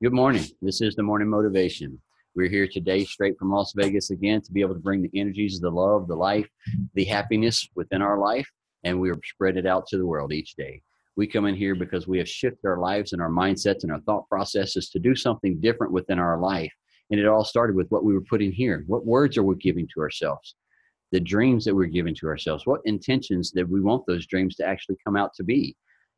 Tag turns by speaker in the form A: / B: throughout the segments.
A: Good morning. This is the morning motivation. We're here today straight from Las Vegas again to be able to bring the energies, the love, the life, the happiness within our life, and we spread it out to the world each day. We come in here because we have shifted our lives and our mindsets and our thought processes to do something different within our life. And it all started with what we were putting here. What words are we giving to ourselves? The dreams that we're giving to ourselves. What intentions that we want those dreams to actually come out to be?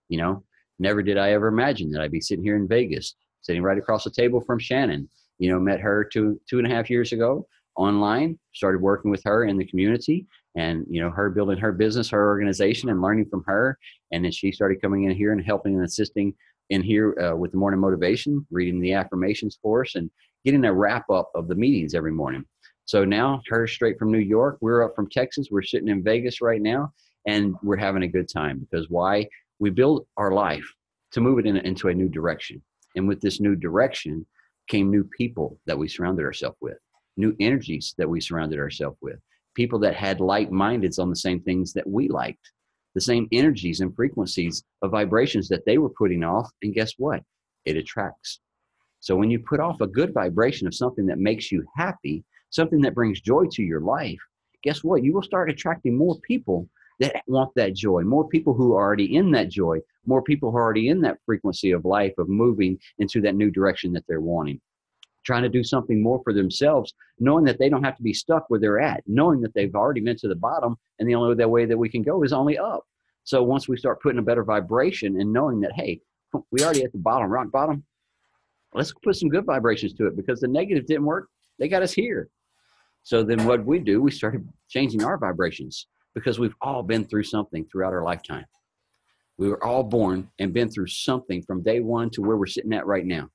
A: You know, never did I ever imagine that I'd be sitting here in Vegas, sitting right across the table from Shannon. Met her two and a half years ago online, started working with her in the community and, her building her business, her organization and learning from her. And then she started coming in here and helping and assisting in here with the morning motivation, reading the affirmations for us and getting a wrap up of the meetings every morning. So now her straight from New York, we're up from Texas. We're sitting in Vegas right now and we're having a good time because why? We build our life to move it into a new direction. And with this new direction came new people that we surrounded ourselves with, new energies that we surrounded ourselves with, people that had like-mindeds on the same things that we liked, the same energies and frequencies of vibrations that they were putting off. And guess what? It attracts. So when you put off a good vibration of something that makes you happy, something that brings joy to your life, guess what? You will start attracting more people that want that joy, more people who are already in that joy, more people who are already in that frequency of life, of moving into that new direction that they're wanting, trying to do something more for themselves, knowing that they don't have to be stuck where they're at, knowing that they've already been to the bottom and the only way that we can go is only up. So once we start putting a better vibration and knowing that, hey, we already at the bottom, rock bottom, let's put some good vibrations to it because the negative didn't work. They got us here. So then what we do, we started changing our vibrations because we've all been through something throughout our lifetime. We were all born and been through something from day one to where we're sitting at right now.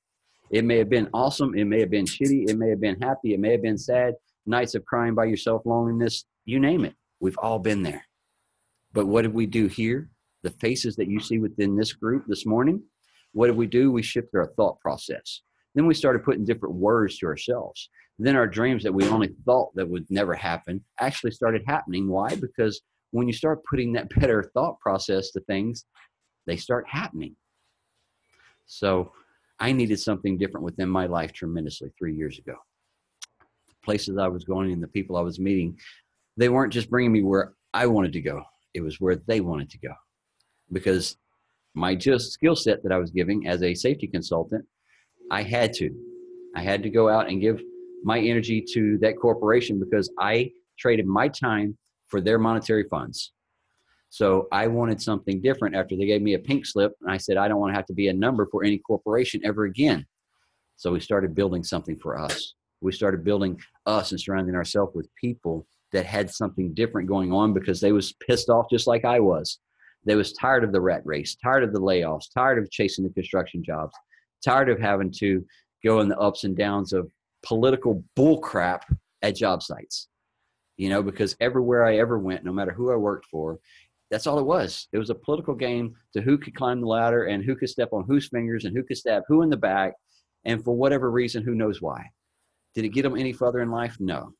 A: It may have been awesome. It may have been shitty. It may have been happy. It may have been sad. Nights of crying by yourself, loneliness, you name it. We've all been there. But what did we do here? The faces that you see within this group this morning, what did we do? We shifted our thought process. Then we started putting different words to ourselves. Then our dreams that we only thought that would never happen actually started happening. Why? Because when you start putting that better thought process to things, they start happening. So I needed something different within my life tremendously 3 years ago. The places I was going and the people I was meeting, they weren't just bringing me where I wanted to go. It was where they wanted to go. Because my just skill set that I was giving as a safety consultant, I had to go out and give my energy to that corporation because I traded my time for their monetary funds. So I wanted something different after they gave me a pink slip. And I said, I don't want to have to be a number for any corporation ever again. So we started building something for us. We started building us and surrounding ourselves with people that had something different going on because they was pissed off just like I was. They was tired of the rat race, tired of the layoffs, tired of chasing the construction jobs, tired of having to go in the ups and downs of political bull crap at job sites, because everywhere I ever went, no matter who I worked for, that's all it was. It was a political game to who could climb the ladder and who could step on whose fingers and who could stab who in the back. And for whatever reason, who knows why? Did it get them any further in life? No.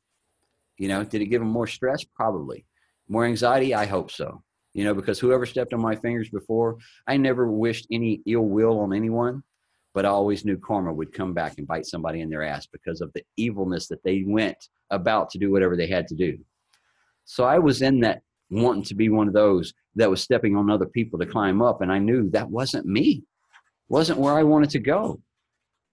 A: Did it give them more stress? Probably. More anxiety? I hope so. Because whoever stepped on my fingers before, I never wished any ill will on anyone. But I always knew karma would come back and bite somebody in their ass because of the evilness that they went about to do whatever they had to do. So I was in that wanting to be one of those that was stepping on other people to climb up. And I knew that wasn't me, wasn't where I wanted to go.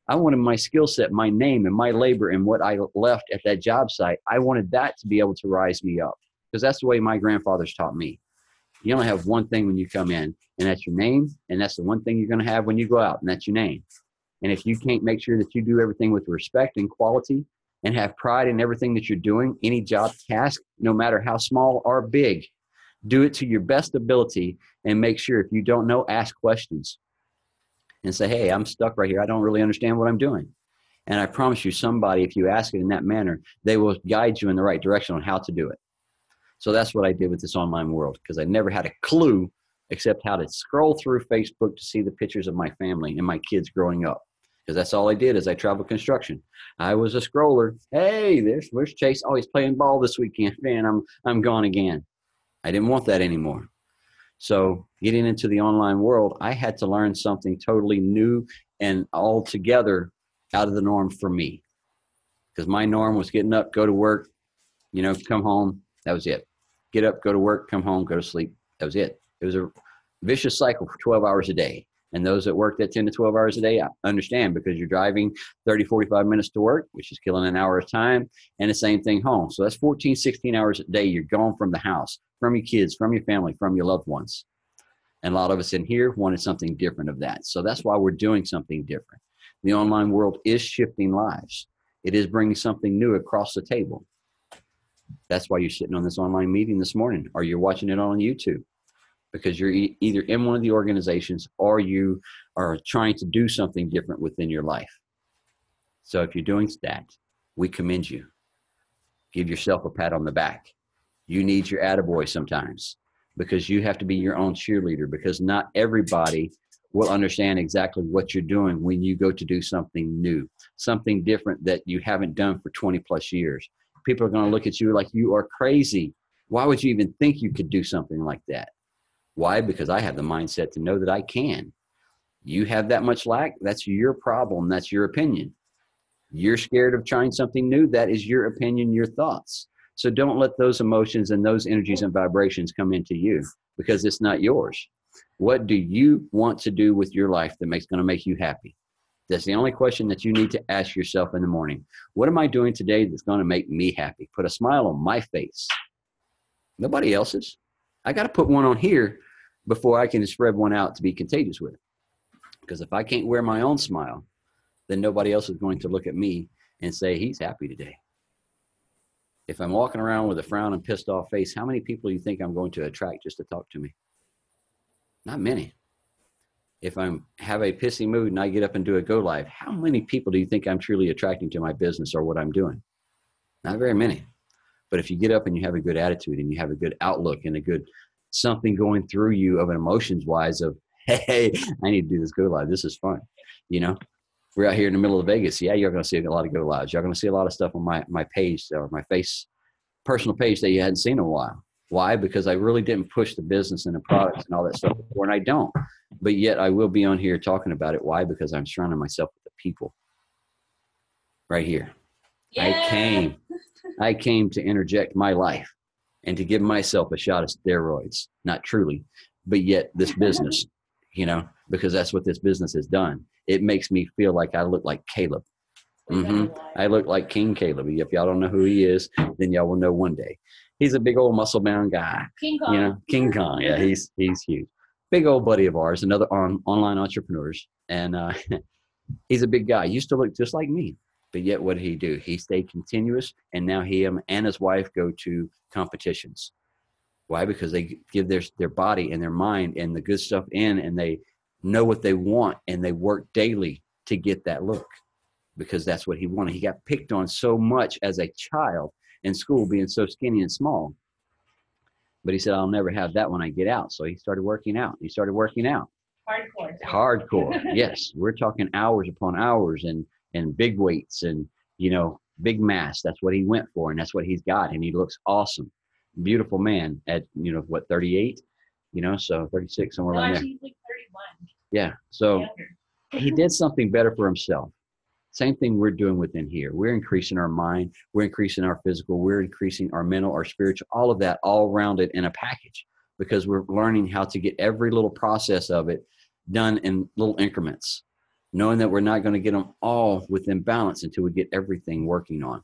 A: I wanted my skill set, my name and my labor and what I left at that job site. I wanted that to be able to rise me up because that's the way my grandfathers taught me. You only have one thing when you come in, and that's your name, and that's the one thing you're going to have when you go out, and that's your name. And if you can't make sure that you do everything with respect and quality and have pride in everything that you're doing, any job task, no matter how small or big, do it to your best ability and make sure if you don't know, ask questions and say, hey, I'm stuck right here. I don't really understand what I'm doing. And I promise you somebody, if you ask it in that manner, they will guide you in the right direction on how to do it. So that's what I did with this online world because I never had a clue except how to scroll through Facebook to see the pictures of my family and my kids growing up. Because that's all I did as I traveled construction. I was a scroller. Hey, where's Chase? Oh, he's playing ball this weekend. Man, I'm gone again. I didn't want that anymore. So getting into the online world, I had to learn something totally new and altogether out of the norm for me. Because my norm was getting up, go to work, come home. That was it. Get up, go to work, come home, go to sleep. That was it. It was a vicious cycle for 12 hours a day. And those that worked at 10 to 12 hours a day, I understand, because you're driving 30, 45 minutes to work, which is killing an hour of time, and the same thing home. So that's 14, 16 hours a day. You're gone from the house, from your kids, from your family, from your loved ones. And a lot of us in here wanted something different of that. So that's why we're doing something different. The online world is shifting lives. It is bringing something new across the table. That's why you're sitting on this online meeting this morning, or you're watching it on YouTube, because you're either in one of the organizations or you are trying to do something different within your life. So if you're doing that, we commend you. Give yourself a pat on the back. You need your attaboy sometimes, because you have to be your own cheerleader, because not everybody will understand exactly what you're doing when you go to do something new, something different that you haven't done for 20 plus years. People are going to look at you like you are crazy. Why would you even think you could do something like that? Why? Because I have the mindset to know that I can. You have that much lack, that's your problem. That's your opinion. You're scared of trying something new. That is your opinion, your thoughts. So don't let those emotions and those energies and vibrations come into you, because it's not yours. What do you want to do with your life that's going to make you happy? That's the only question that you need to ask yourself in the morning. What am I doing today that's going to make me happy? Put a smile on my face. Nobody else's. I got to put one on here before I can spread one out to be contagious with. Because if I can't wear my own smile, then nobody else is going to look at me and say, he's happy today. If I'm walking around with a frown and pissed off face, how many people do you think I'm going to attract just to talk to me? Not many. If I have a pissy mood and I get up and do a go live, how many people do you think I'm truly attracting to my business or what I'm doing? Not very many. But if you get up and you have a good attitude and you have a good outlook and a good something going through you of an emotions wise of, hey, I need to do this go live. This is fun. We're out here in the middle of Vegas. Yeah, you're going to see a lot of go lives. You're going to see a lot of stuff on my page or my personal page that you hadn't seen in a while. Why? Because I really didn't push the business and the products and all that stuff before, and I don't. But yet I will be on here talking about it. Why? Because I'm surrounding myself with the people right here. Yeah. I came to interject my life and to give myself a shot of steroids. Not truly, but yet this business, because that's what this business has done. It makes me feel like I look like Caleb. I look like King Caleb. If y'all don't know who he is, then y'all will know one day. He's a big old muscle-bound guy. King Kong. King Kong. Yeah, he's huge. Big old buddy of ours, another online entrepreneurs. And he's a big guy. He used to look just like me. But yet what did he do? He stayed continuous, and now him and his wife go to competitions. Why? Because they give their body and their mind and the good stuff in, and they know what they want, and they work daily to get that look, because that's what he wanted. He got picked on so much as a child in school, being so skinny and small. But he said, I'll never have that when I get out. So he started working out. Hardcore. Yes. We're talking hours upon hours and big weights and, big mass. That's what he went for. And that's what he's got. And he looks awesome. Beautiful man at, 38, so 36, somewhere around there. He's like 31. Yeah. So he did something better for himself. Same thing we're doing within here. We're increasing our mind. We're increasing our physical. We're increasing our mental, our spiritual, all of that, all rounded in a package, because we're learning how to get every little process of it done in little increments, knowing that we're not going to get them all within balance until we get everything working on.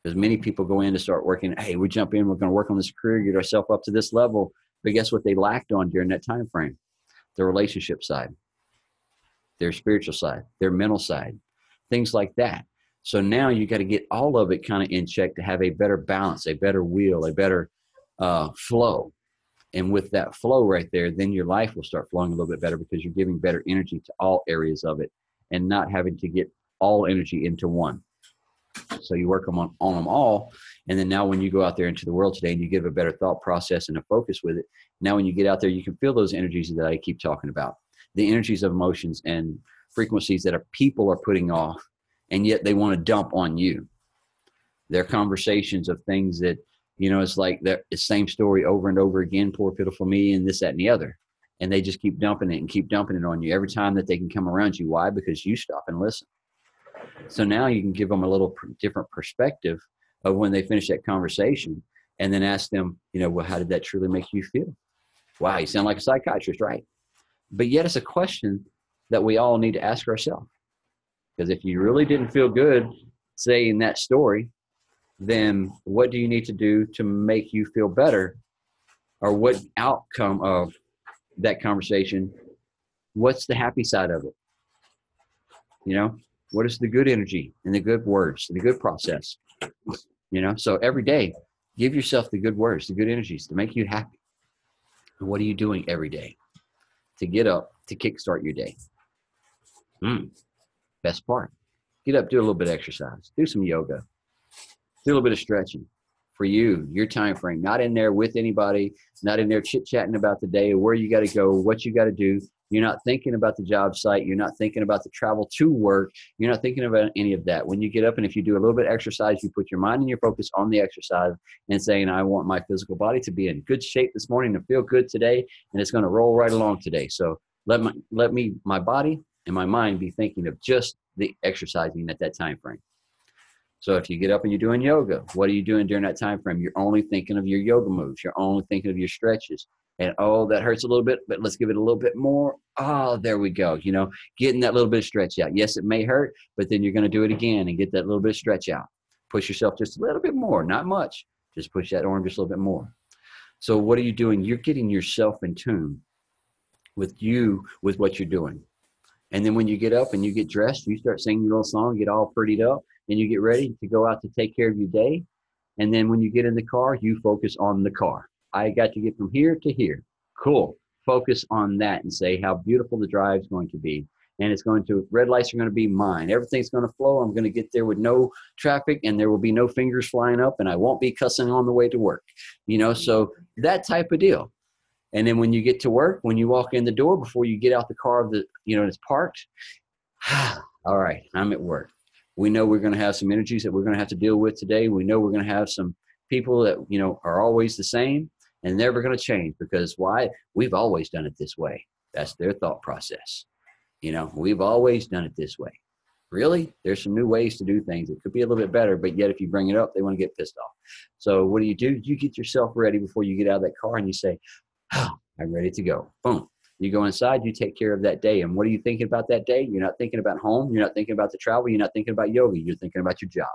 A: Because many people go in to start working. Hey, we jump in. We're going to work on this career, get ourselves up to this level. But guess what they lacked on during that time frame? The relationship side, their spiritual side, their mental side. Things like that. So now you got to get all of it kind of in check to have a better balance, a better wheel, a better flow. And with that flow right there, then your life will start flowing a little bit better, because you're giving better energy to all areas of it and not having to get all energy into one. So you work on them all. And then now when you go out there into the world today and you give a better thought process and a focus with it, now when you get out there, you can feel those energies that I keep talking about, the energies of emotions and frequencies that people are putting off, and yet they want to dump on you. Their conversations of things that, It's like the same story over and over again, poor pitiful me, and this, that, and the other. And they just keep dumping it and keep dumping it on you every time that they can come around you. Why? Because you stop and listen. So now you can give them a little different perspective of when they finish that conversation, and then ask them, well, how did that truly make you feel? Wow, you sound like a psychiatrist, right? But yet it's a question that we all need to ask ourselves. Because if you really didn't feel good saying that story, then what do you need to do to make you feel better? Or what outcome of that conversation? What's the happy side of it? What is the good energy and the good words, the good process? So every day, give yourself the good words, the good energies to make you happy. And what are you doing every day to get up, to kickstart your day? Best part. Get up, do a little bit of exercise, do some yoga, do a little bit of stretching for you, your time frame, not in there with anybody, not in there chit-chatting about the day, where you got to go, what you got to do. You're not thinking about the job site. You're not thinking about the travel to work. You're not thinking about any of that. When you get up, and if you do a little bit of exercise, you put your mind and your focus on the exercise and saying, I want my physical body to be in good shape this morning, to feel good today, and it's going to roll right along today. So let my body and my mind be thinking of just the exercising at that time frame. So if you get up and you're doing yoga, what are you doing during that time frame? You're only thinking of your yoga moves. You're only thinking of your stretches. And, oh, that hurts a little bit, but let's give it a little bit more. Oh, there we go. Getting that little bit of stretch out. Yes, it may hurt, but then you're going to do it again and get that little bit of stretch out. Push yourself just a little bit more, not much. Just push that arm just a little bit more. So what are you doing? You're getting yourself in tune with what you're doing. And then when you get up and you get dressed, you start singing your little song, get all prettied up, and you get ready to go out to take care of your day. And then when you get in the car, you focus on the car. I got to get from here to here. Cool. Focus on that and say how beautiful the drive is going to be. And red lights are going to be mine. Everything's going to flow. I'm going to get there with no traffic, and there will be no fingers flying up, and I won't be cussing on the way to work. So that type of deal. And then when you get to work, when you walk in the door, before you get out the car, it's parked. All right, I'm at work. We know we're going to have some energies that we're going to have to deal with today. We know we're going to have some people that, are always the same and never going to change, because why? We've always done it this way. That's their thought process. We've always done it this way. Really? There's some new ways to do things. It could be a little bit better, but yet if you bring it up, they want to get pissed off. So what do? You get yourself ready before you get out of that car, and you say, I'm ready to go. Boom. You go inside, you take care of that day. And what are you thinking about that day? You're not thinking about home. You're not thinking about the travel. You're not thinking about yoga. You're thinking about your job.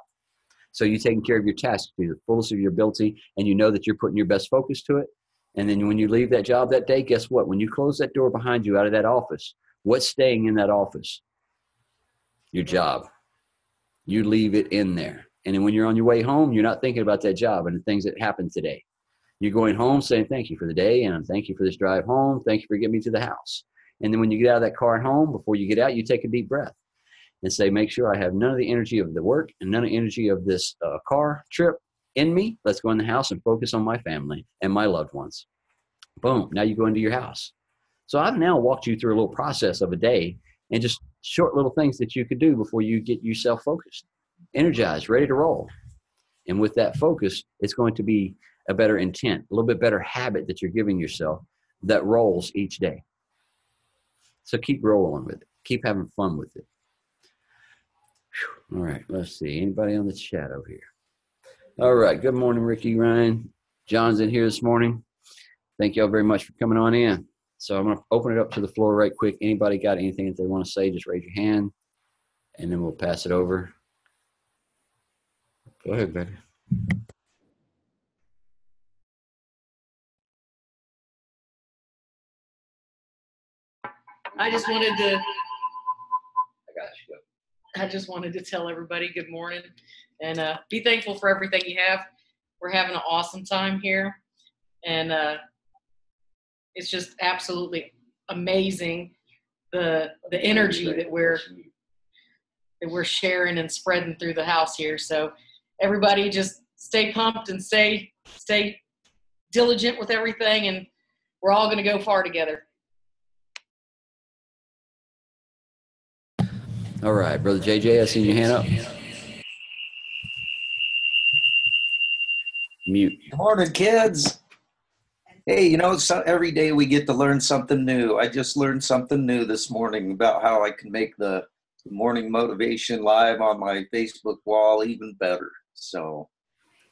A: So you're taking care of your task to the fullest of your ability, and you know that you're putting your best focus to it. And then when you leave that job that day, guess what? When you close that door behind you out of that office, what's staying in that office? Your job. You leave it in there. And then when you're on your way home, you're not thinking about that job and the things that happened today. You're going home saying, thank you for the day, and thank you for this drive home. Thank you for getting me to the house. And then when you get out of that car at home, before you get out, you take a deep breath and say, make sure I have none of the energy of the work and none of the energy of this car trip in me. Let's go in the house and focus on my family and my loved ones. Boom. Now you go into your house. So I've now walked you through a little process of a day, and just short little things that you could do before you get yourself focused, energized, ready to roll. And with that focus, it's going to be a better intent, a little bit better habit that you're giving yourself that rolls each day. So keep rolling with it. Keep having fun with it. Whew. All right, let's see. Anybody on the chat over here? All right. Good morning, Ricky, Ryan. John's in here this morning. Thank you all very much for coming on in. So I'm going to open it up to the floor right quick. Anybody got anything that they want to say, just raise your hand, and then we'll pass it over. Go ahead, baby.
B: I just wanted to
A: I got you.
B: I just wanted to tell everybody good morning and be thankful for everything you have. We're having an awesome time here, and it's just absolutely amazing the energy that we're sharing and spreading through the house here. So everybody just stay pumped and stay diligent with everything, and we're all going to go far together.
A: All right, Brother JJ, I seen your hand up. Mute.
C: Good morning, kids. Hey, so every day we get to learn something new. I just learned something new this morning about how I can make the morning motivation live on my Facebook wall even better. So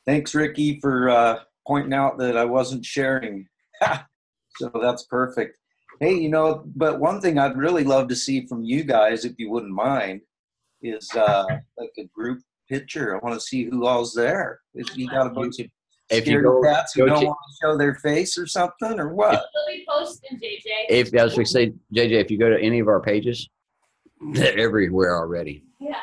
C: thanks, Ricky, for pointing out that I wasn't sharing. So that's perfect. Hey, but one thing I'd really love to see from you guys, if you wouldn't mind, is like a group picture. I want to see who all's there. If you got a bunch of
A: If you
C: scaredy cats who don't
A: to,
C: want to show their face or something, or what?
D: They'll be posting, JJ.
A: If I was going to say, JJ, if you go to any of our pages, they're everywhere already.
D: Yeah.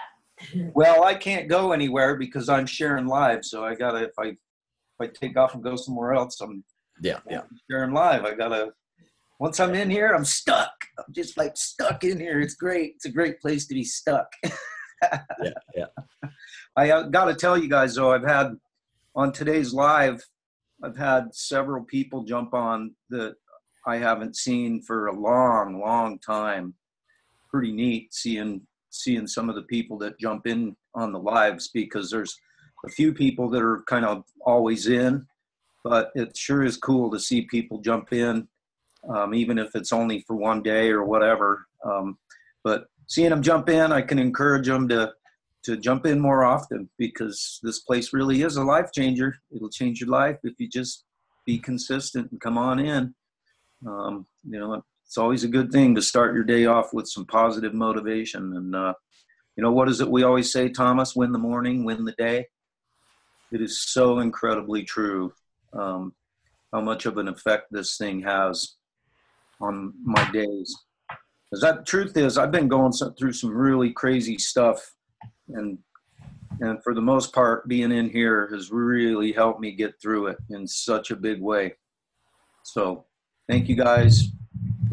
C: Well, I can't go anywhere because I'm sharing live. So I gotta, if I take off and go somewhere else, I'm sharing live. I gotta. Once I'm in here, I'm stuck. I'm just like stuck in here. It's great. It's a great place to be stuck.
A: Yeah.
C: I got to tell you guys, though, I've had on today's live, I've had several people jump on that I haven't seen for a long, long time. Pretty neat seeing some of the people that jump in on the lives, because there's a few people that are kind of always in, but it sure is cool to see people jump in, even if it's only for one day or whatever. But seeing them jump in, I can encourage them to jump in more often, because this place really is a life changer. It'll change your life if you just be consistent and come on in. It's always a good thing to start your day off with some positive motivation. And, what is it we always say, Thomas? Win the morning, win the day. It is so incredibly true, how much of an effect this thing has on my days. Because that truth is, I've been going through some really crazy stuff. And for the most part, being in here has really helped me get through it in such a big way. So thank you guys.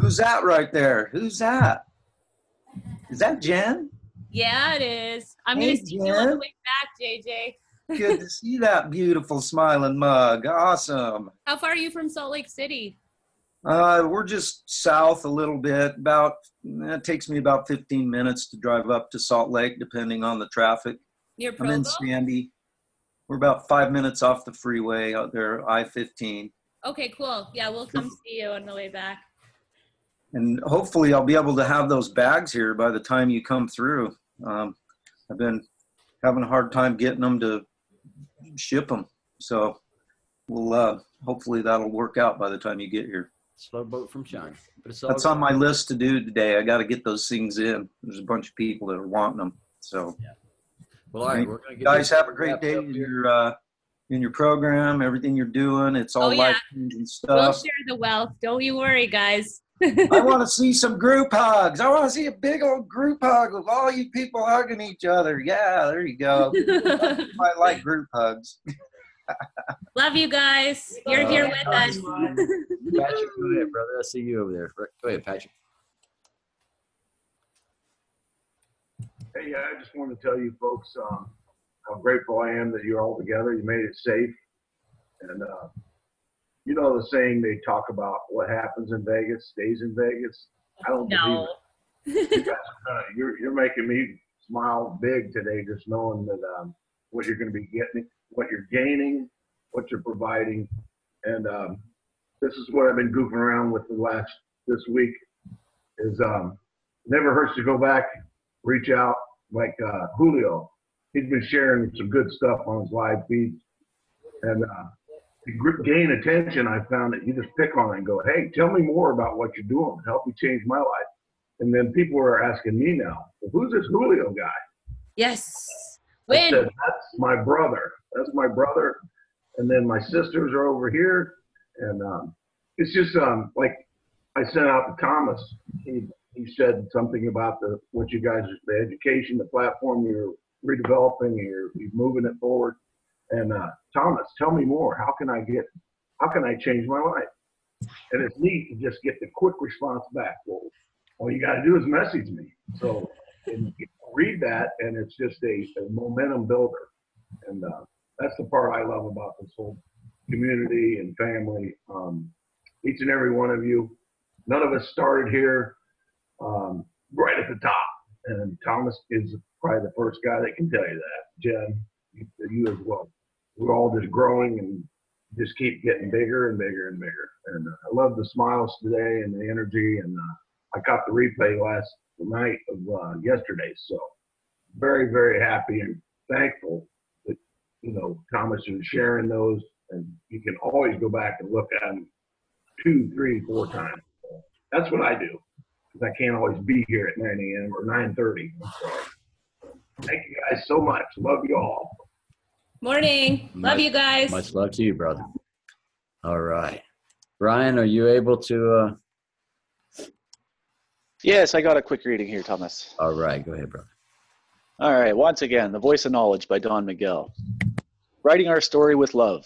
C: Who's that right there? Who's that? Is that Jen?
D: Yeah, it is. I'm
C: Hey,
D: going to see you on the way back, JJ.
C: Good to see that beautiful smiling mug. Awesome.
D: How far are you from Salt Lake City?
C: We're just south a little bit. It takes me about 15 minutes to drive up to Salt Lake, depending on the traffic.
D: Near
C: I'm in
D: Provo?
C: Sandy. We're about 5 minutes off the freeway out there, I-15.
D: Okay, cool. Yeah, we'll come see you on the way back.
C: And hopefully I'll be able to have those bags here by the time you come through. I've been having a hard time getting them to ship them. So we'll hopefully that'll work out by the time you get here.
A: Slow boat from China.
C: That's on my list to do today. I got to get those things in. There's a bunch of people that are wanting them. So,
A: yeah. Well, all right, we're gonna get
C: guys, have a great day in your program, everything you're doing. It's all life-changing stuff.
D: We'll share the wealth. Don't you worry, guys.
C: I want to see some group hugs. I want to see a big old group hug with all you people hugging each other. Yeah, there you go. I like group hugs.
D: Love you guys. You're here with us.
A: Patrick, go ahead, brother. I see you over there. Go ahead, Patrick.
E: Hey, I just wanted to tell you folks how grateful I am that you're all together. You made it safe. And you know the saying they talk about, what happens in Vegas stays in Vegas. I don't believe it. You guys you're making me smile big today, just knowing that what you're going to be getting, what you're gaining, what you're providing. And this is what I've been goofing around with this week is never hurts to go back, reach out like Julio. He's been sharing some good stuff on his live feeds. And to gain attention, I found that you just pick on it and go, hey, tell me more about what you're doing. Help me change my life. And then people are asking me now, well, who's this Julio guy?
D: Yes.
E: I said, that's my brother. That's my brother. And then my sisters are over here. And it's just like I sent out to Thomas. He said something about what you guys, the education, the platform you're redeveloping, you're moving it forward. And Thomas, tell me more. How can I change my life? And it's neat to just get the quick response back. Well, all you got to do is message me. So and read that, and it's just a momentum builder. And that's the part I love about this whole community and family. Each and every one of you. None of us started here right at the top. And Thomas is probably the first guy that can tell you that. Jen, you as well. we're all just growing and just keep getting bigger and bigger and bigger. And I love the smiles today and the energy. And I caught the replay last night of yesterday. So very, very happy and thankful that, you know, Thomas is sharing those, and you can always go back and look at them 2, 3, 4 times. So that's what I do, because I can't always be here at 9 a.m. or 9:30. So thank you guys so much. Love you all.
D: Morning. Love you guys.
A: Much love to you, brother. All right. Ryan, are you able to?
F: Yes, I got a quick reading here, Thomas.
A: All right. Go ahead, brother.
F: All right. Once again, The Voice of Knowledge by Don Miguel. Writing our story with love.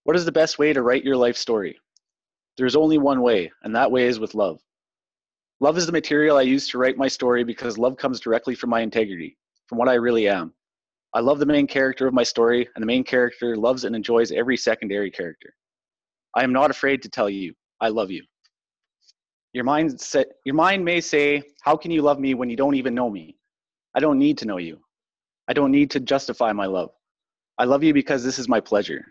F: What is the best way to write your life story? There is only one way, and that way is with love. Love is the material I use to write my story because love comes directly from my integrity, from what I really am. I love the main character of my story, and the main character loves and enjoys every secondary character. I am not afraid to tell you, I love you. Your mind may say, how can you love me when you don't even know me? I don't need to know you. I don't need to justify my love. I love you because this is my pleasure.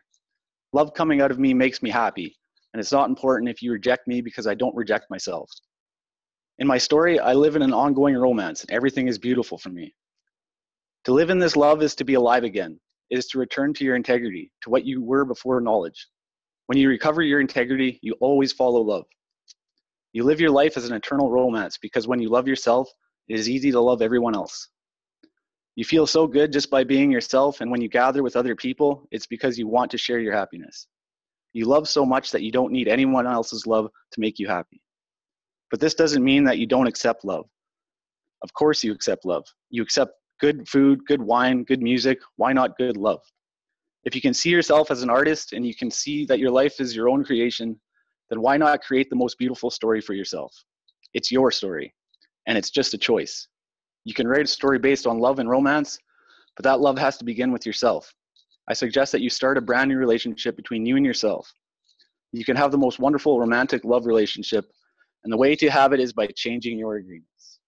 F: Love coming out of me makes me happy, and it's not important if you reject me because I don't reject myself. In my story, I live in an ongoing romance, and everything is beautiful for me. To live in this love is to be alive again. It is to return to your integrity, to what you were before knowledge. When you recover your integrity, you always follow love. You live your life as an eternal romance because when you love yourself, it is easy to love everyone else. You feel so good just by being yourself, and when you gather with other people, it's because you want to share your happiness. You love so much that you don't need anyone else's love to make you happy. But this doesn't mean that you don't accept love. Of course you accept love. You accept good food, good wine, good music. Why not good love? If you can see yourself as an artist and you can see that your life is your own creation, then why not create the most beautiful story for yourself? It's your story, and it's just a choice. You can write a story based on love and romance, but that love has to begin with yourself. I suggest that you start a brand new relationship between you and yourself. You can have the most wonderful romantic love relationship, and the way to have it is by changing your agreements.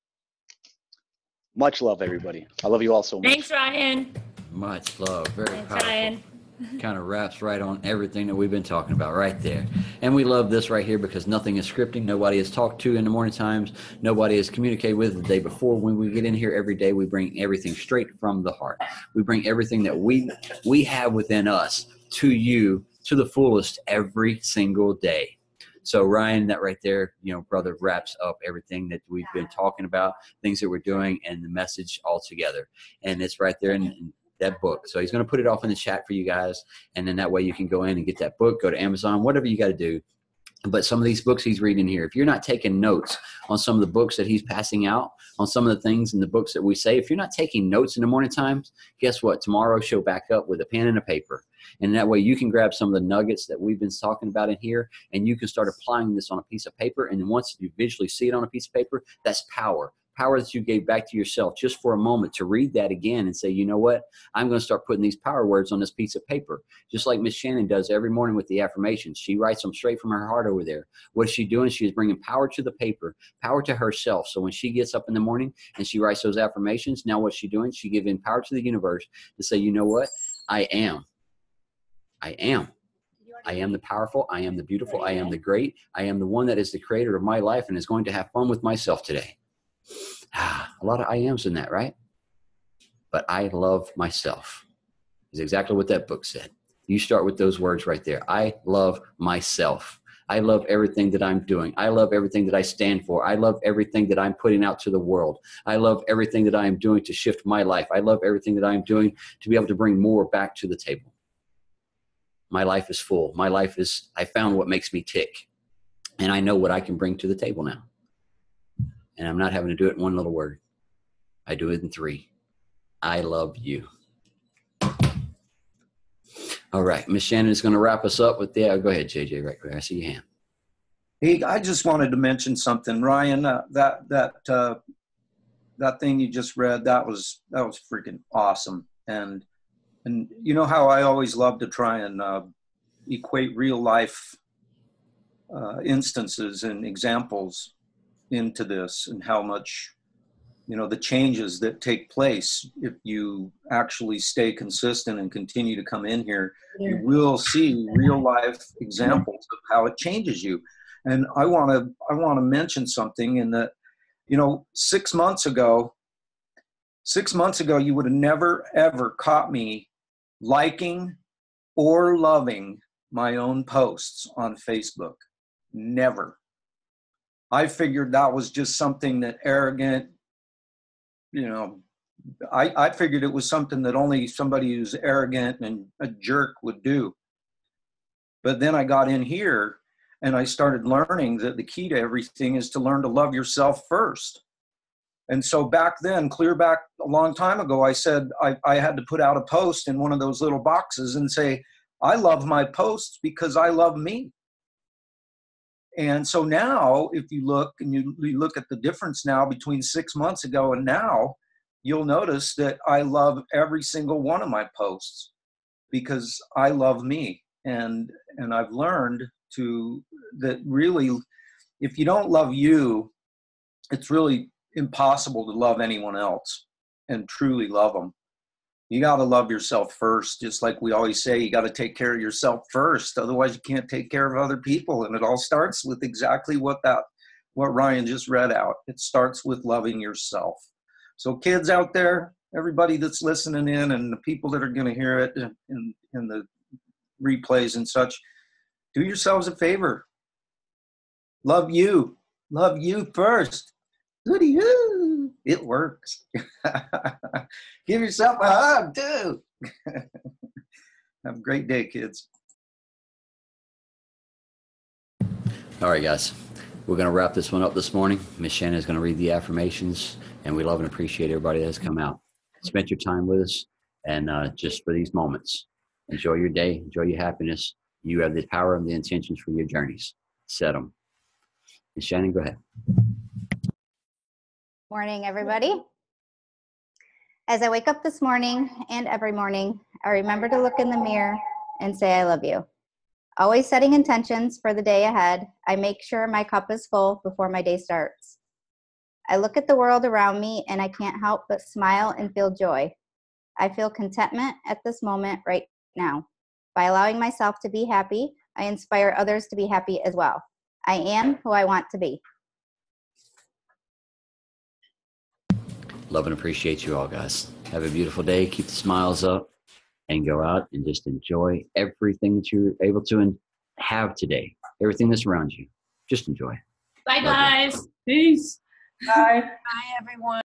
F: Much love, everybody. I love you all so much.
D: Thanks, Ryan.
A: Much love. Very
D: Thanks,
A: powerful.
D: Ryan.
A: Kind of wraps right on everything that we've been talking about right there. And we love this right here because nothing is scripting. Nobody is talked to in the morning times. Nobody is communicated with the day before. When we get in here every day, we bring everything straight from the heart. We bring everything that we have within us to you to the fullest every single day. So Ryan, that right there, you know, brother, wraps up everything that we've been talking about, things that we're doing, and the message all together. And it's right there in that book. So he's going to put it off in the chat for you guys. And then that way you can go in and get that book, go to Amazon, whatever you got to do. But some of these books he's reading here, if you're not taking notes on some of the books that he's passing out, on some of the things in the books that we say, if you're not taking notes in the morning times, guess what? Tomorrow show back up with a pen and a paper. And that way you can grab some of the nuggets that we've been talking about in here, and you can start applying this on a piece of paper. And then once you visually see it on a piece of paper, that's power. Power that you gave back to yourself just for a moment to read that again and say, you know what? I'm going to start putting these power words on this piece of paper, just like Miss Shannon does every morning with the affirmations. She writes them straight from her heart over there. What is she doing? She is bringing power to the paper, power to herself. So when she gets up in the morning and she writes those affirmations, now what's she doing? She giving power to the universe to say, you know what? I am. I am. I am the powerful. I am the beautiful. I am the great. I am the one that is the creator of my life and is going to have fun with myself today. A lot of I ams in that, right? But I love myself is exactly what that book said. You start with those words right there. I love myself. I love everything that I'm doing. I love everything that I stand for. I love everything that I'm putting out to the world. I love everything that I am doing to shift my life. I love everything that I'm doing to be able to bring more back to the table. My life is full. My life is, I found what makes me tick. And I know what I can bring to the table now. And I'm not having to do it in one little word. I do it in 3. I love you. All right. Miss Shannon is going to wrap us up with the, go ahead, JJ, right there. I see your hand.
C: Hey, I just wanted to mention something, Ryan. That thing you just read, that was freaking awesome. And you know how I always love to try and equate real life instances and examples into this, and how much you know, the changes that take place if you actually stay consistent and continue to come in here. You will see real life examples of how it changes you. And I want to mention something in that, you know, 6 months ago, you would have never, ever caught me liking or loving my own posts on Facebook. Never. I figured that was just something that arrogant, you know, I figured it was something that only somebody who's arrogant and a jerk would do. But then I got in here and I started learning that the key to everything is to learn to love yourself first. And so back then, clear back a long time ago, I said I had to put out a post in one of those little boxes and say, I love my posts because I love me. And so now, if you look and you look at the difference now between 6 months ago and now, you'll notice that I love every single one of my posts because I love me. And I've learned that really, if you don't love you, it's really impossible to love anyone else and truly love them. You got to love yourself first. Just like we always say, you got to take care of yourself first. Otherwise you can't take care of other people. And it all starts with exactly what Ryan just read out. It starts with loving yourself. So kids out there, everybody that's listening in and the people that are going to hear it in the replays and such, do yourselves a favor. Love you. Love you first. Goody-hoo. It works. Give yourself a hug, too. Have a great day, kids.
A: All right, guys. We're going to wrap this one up this morning. Miss Shannon is going to read the affirmations, and we love and appreciate everybody that has come out, spent your time with us, and just for these moments. Enjoy your day. Enjoy your happiness. You have the power and the intentions for your journeys. Set them. Miss Shannon, go ahead.
G: Morning, everybody. As I wake up this morning and every morning, I remember to look in the mirror and say, I love you. Always setting intentions for the day ahead, I make sure my cup is full before my day starts. I look at the world around me and I can't help but smile and feel joy. I feel contentment at this moment right now. By allowing myself to be happy, I inspire others to be happy as well. I am who I want to be.
A: Love and appreciate you all, guys. Have a beautiful day. Keep the smiles up and go out and just enjoy everything that you're able to have today. Everything that's around you. Just enjoy.
D: Bye,
A: Love you.
D: guys. Peace.
H: Bye.
I: Bye, everyone.